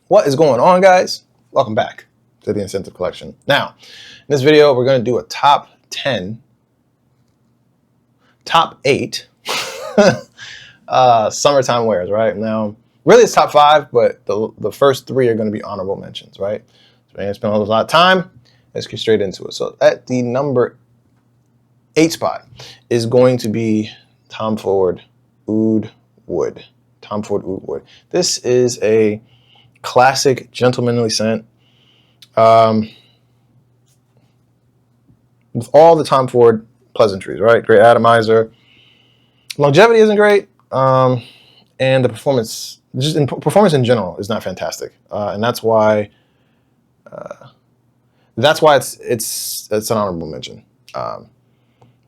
What is going on, guys? Welcome back to the InScentive Collection. Now, in this video, we're going to do a top 8 summertime wears, right? Now, really it's top 5, but the first 3 are going to be honorable mentions, right? So we're going to spend a lot of time. Let's get straight into it. So at the number 8 spot is going to be Tom Ford Oud Wood. Tom Ford Oud Wood. This is a classic gentlemanly scent. With all the Tom Ford pleasantries, right? Great atomizer. Longevity isn't great. And the performance, performance in general, is not fantastic. And that's why it's an honorable mention. Doesn't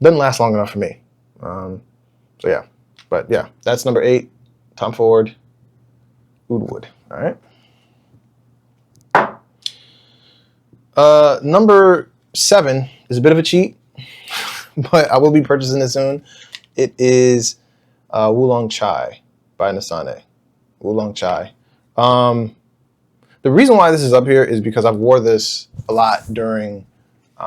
last long enough for me. So yeah, but yeah, that's number 8, Tom Ford Oud Wood. All right. Number 7 is a bit of a cheat, but I will be purchasing it soon. It is Wulong Chai by Nishane. Wulong Chai. The reason why this is up here is because I've wore this a lot during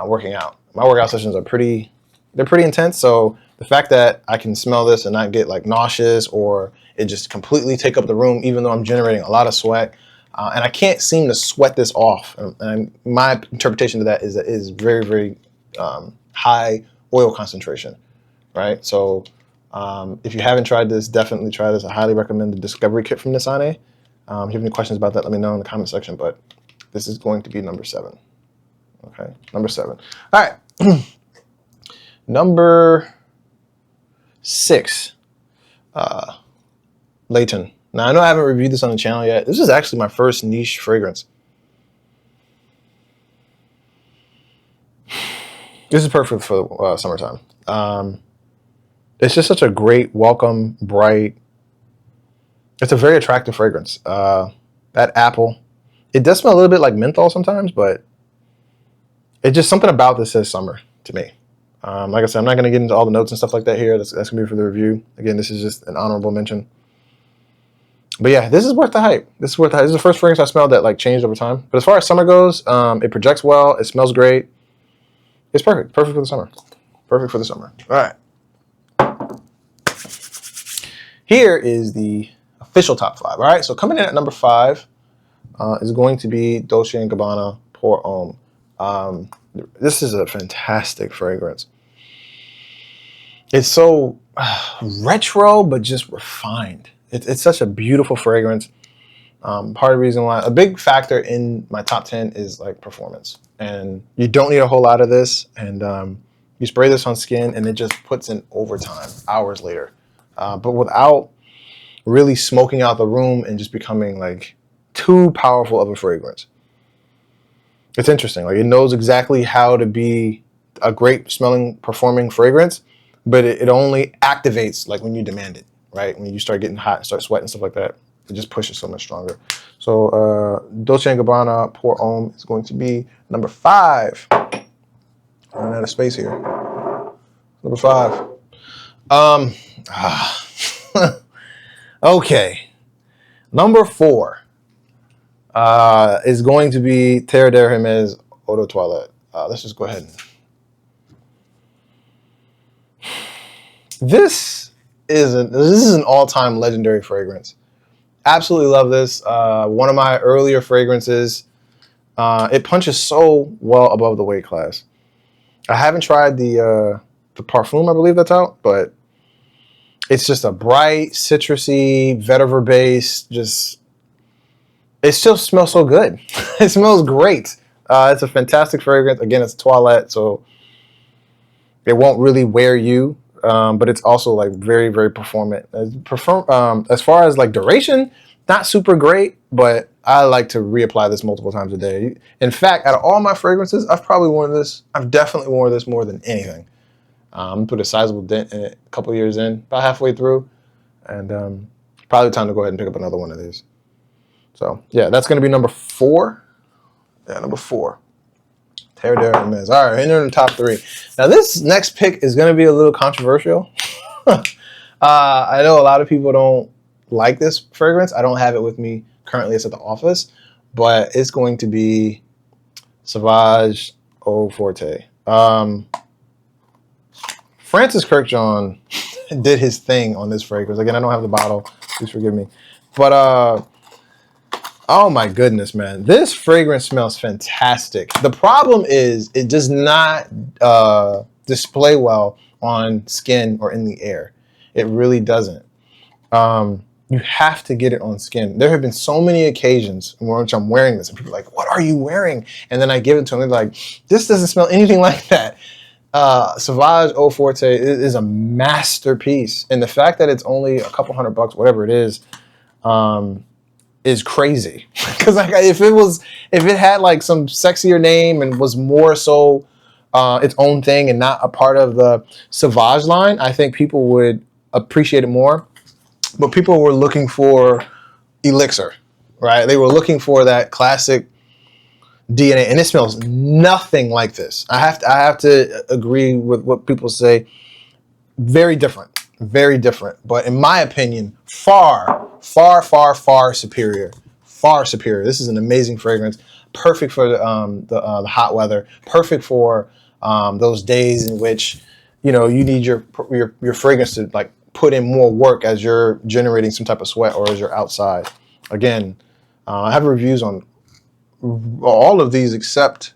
working out. My workout sessions are pretty intense, so the fact that I can smell this and not get like nauseous or it just completely take up the room, even though I'm generating a lot of sweat, and I can't seem to sweat this off. And my interpretation of that is that it is very, very high oil concentration, right? So if you haven't tried this, definitely try this. I highly recommend the Discovery Kit from Nishane. If you have any questions about that, let me know in the comment section, but this is going to be number 7. Okay, number 7. All right. Number 6, Layton. Now, I know I haven't reviewed this on the channel yet. This is actually my first niche fragrance. This is perfect for summertime. It's just such a great, welcome, bright. It's a very attractive fragrance. That apple. It does smell a little bit like menthol sometimes, but it's just something about this says summer to me. Like I said, I'm not going to get into all the notes and stuff like that here. That's going to be for the review. Again, this is just an honorable mention. But yeah, this is worth the hype. This is worth the hype. This is the first fragrance I smelled that like changed over time. But as far as summer goes, it projects well. It smells great. It's perfect. Perfect for the summer. Perfect for the summer. All right. Here is the official top 5. All right. So coming in at number 5 is going to be Dolce & Gabbana Pour Homme. This is a fantastic fragrance. It's so retro, but just refined. It's such a beautiful fragrance. Part of the reason why, a big factor in my top 10 is like performance. And you don't need a whole lot of this. And you spray this on skin and it just puts in overtime hours later. But without really smoking out the room and just becoming like too powerful of a fragrance. It's interesting. Like it knows exactly how to be a great smelling, performing fragrance, but it only activates like when you demand it, right? When you start getting hot and start sweating and stuff like that, it just pushes so much stronger. So Dolce & Gabbana Pour Homme is going to be number 5. Running out of space here. Number 5. Okay. Number 4. Is going to be Terre Eau de Toilette. Let's just go ahead. This is an all-time legendary fragrance. Absolutely love this. One of my earlier fragrances. It punches so well above the weight class. I haven't tried the Parfum, I believe that's out, but it's just a bright, citrusy, vetiver base, just. It still smells so good. It smells great. It's a fantastic fragrance. Again, it's toilette, so it won't really wear you, but it's also like very, very performant. As far as like duration, not super great, but I like to reapply this multiple times a day. In fact, out of all my fragrances, I've probably worn this. I've definitely worn this more than anything. Put a sizable dent in it a couple years in, about halfway through, and probably time to go ahead and pick up another one of these. So yeah, that's going to be number 4. Yeah, number 4. Terre. All right, entering the top 3. Now this next pick is going to be a little controversial. I know a lot of people don't like this fragrance. I don't have it with me currently it's at the office, but it's going to be Sauvage Eau Forte. Francis Kirkjohn did his thing on this fragrance. Again, I don't have the bottle. Please forgive me. But oh my goodness, man. This fragrance smells fantastic. The problem is it does not display well on skin or in the air. It really doesn't. You have to get it on skin. There have been so many occasions in which I'm wearing this and people are like, what are you wearing? And then I give it to them. They're like, this doesn't smell anything like that. Sauvage Eau Forte is a masterpiece. And the fact that it's only a couple $100, whatever it is crazy. Because like, if it had like some sexier name and was more so its own thing and not a part of the Sauvage line, I think people would appreciate it more. But people were looking for elixir, right? They were looking for that classic DNA, and it smells nothing like this. I have to agree with what people say. Very different, very different. But in my opinion, far, far, far, far superior. Far superior. This is an amazing fragrance. Perfect for the hot weather. Perfect for those days in which you need your fragrance to like put in more work as you're generating some type of sweat or as you're outside. Again, I have reviews on all of these except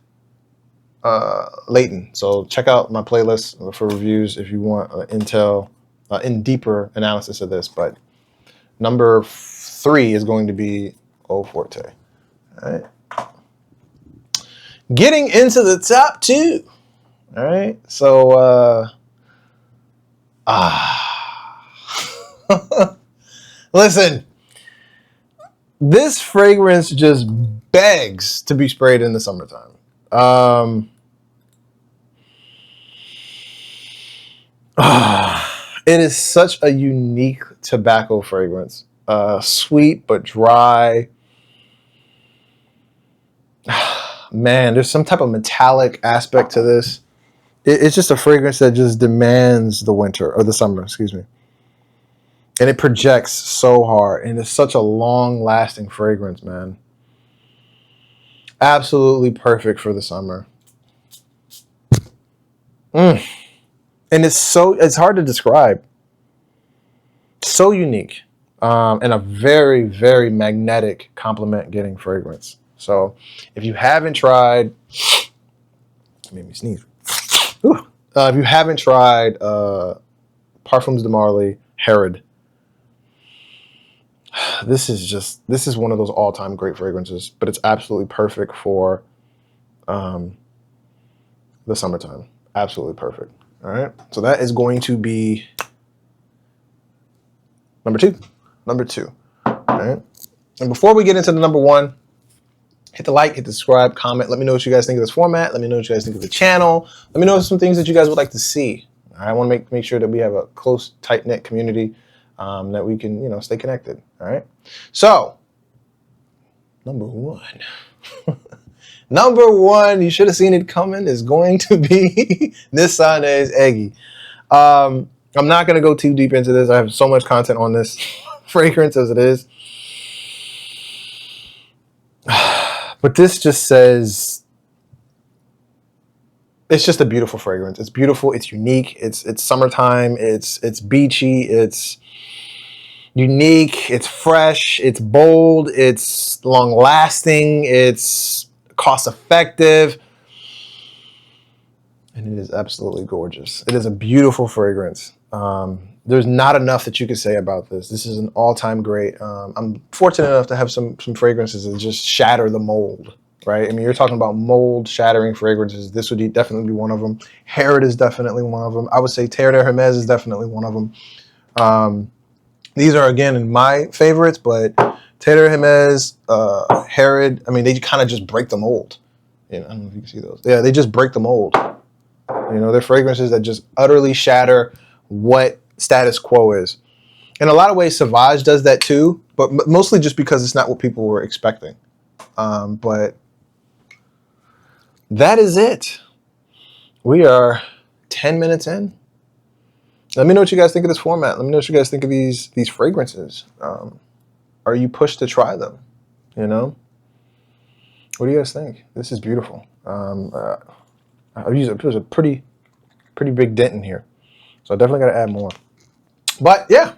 Layton. So check out my playlist for reviews if you want in deeper analysis of this. But number 3 is going to be Eau Forte. All right. Getting into the top 2. All right. So listen, this fragrance just begs to be sprayed in the summertime. It is such a unique tobacco fragrance. Sweet but dry. Man, there's some type of metallic aspect to this. It's just a fragrance that just demands the winter or the summer, excuse me. And it projects so hard, and it's such a long-lasting fragrance, man. Absolutely perfect for the summer. And it's hard to describe. So unique, and a very, very magnetic compliment-getting fragrance. So, if you haven't tried, it made me sneeze. If you haven't tried Parfums de Marly Herod, this is one of those all-time great fragrances, but it's absolutely perfect for the summertime. Absolutely perfect. All right. So that is going to be number 2. Number 2. All right. And before we get into the number 1, hit the like, hit the subscribe, comment. Let me know what you guys think of this format. Let me know what you guys think of the channel. Let me know some things that you guys would like to see. All right? I want to make sure that we have a close, tight-knit community that we can, stay connected. All right. So, number 1. Number 1, you should have seen it coming, is going to be Nishane's Eggy. I'm not going to go too deep into this. I have so much content on this fragrance as it is. But this just says, it's just a beautiful fragrance. It's beautiful. It's unique. It's summertime. It's beachy. It's unique. It's fresh. It's bold. It's long lasting. It's cost effective. And it is absolutely gorgeous. It is a beautiful fragrance. There's not enough that you could say about this. This is an all-time great. I'm fortunate enough to have some fragrances that just shatter the mold, right? I mean, you're talking about mold-shattering fragrances. This would definitely be one of them. Herod is definitely one of them. I would say Terre is definitely one of them. These are, again, in my favorites, but Terre, Herod, I mean, they kind of just break the mold. I don't know if you can see those. Yeah, they just break the mold. They're fragrances that just utterly shatter what status quo is. In a lot of ways, Sauvage does that too, but mostly just because it's not what people were expecting. But that is it. We are 10 minutes in. Let me know what you guys think of this format. Let me know what you guys think of these fragrances. Are you pushed to try them? You know, what do you guys think? This is beautiful. I've used it. It was a pretty big dent in here, so I definitely got to add more. But yeah,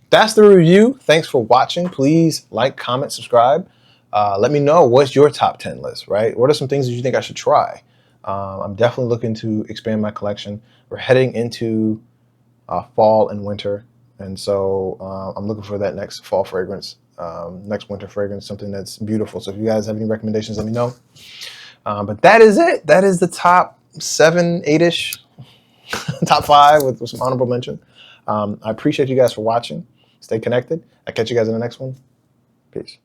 that's the review. Thanks for watching. Please like, comment, subscribe. Let me know what's your top 10 list, right? What are some things that you think I should try? I'm definitely looking to expand my collection. We're heading into fall and winter, and so I'm looking for that next fall fragrance, next winter fragrance, something that's beautiful. So if you guys have any recommendations, let me know. But that is it. That is the top 7, 8-ish, top 5 with some honorable mention. I appreciate you guys for watching. Stay connected. I'll catch you guys in the next one. Peace.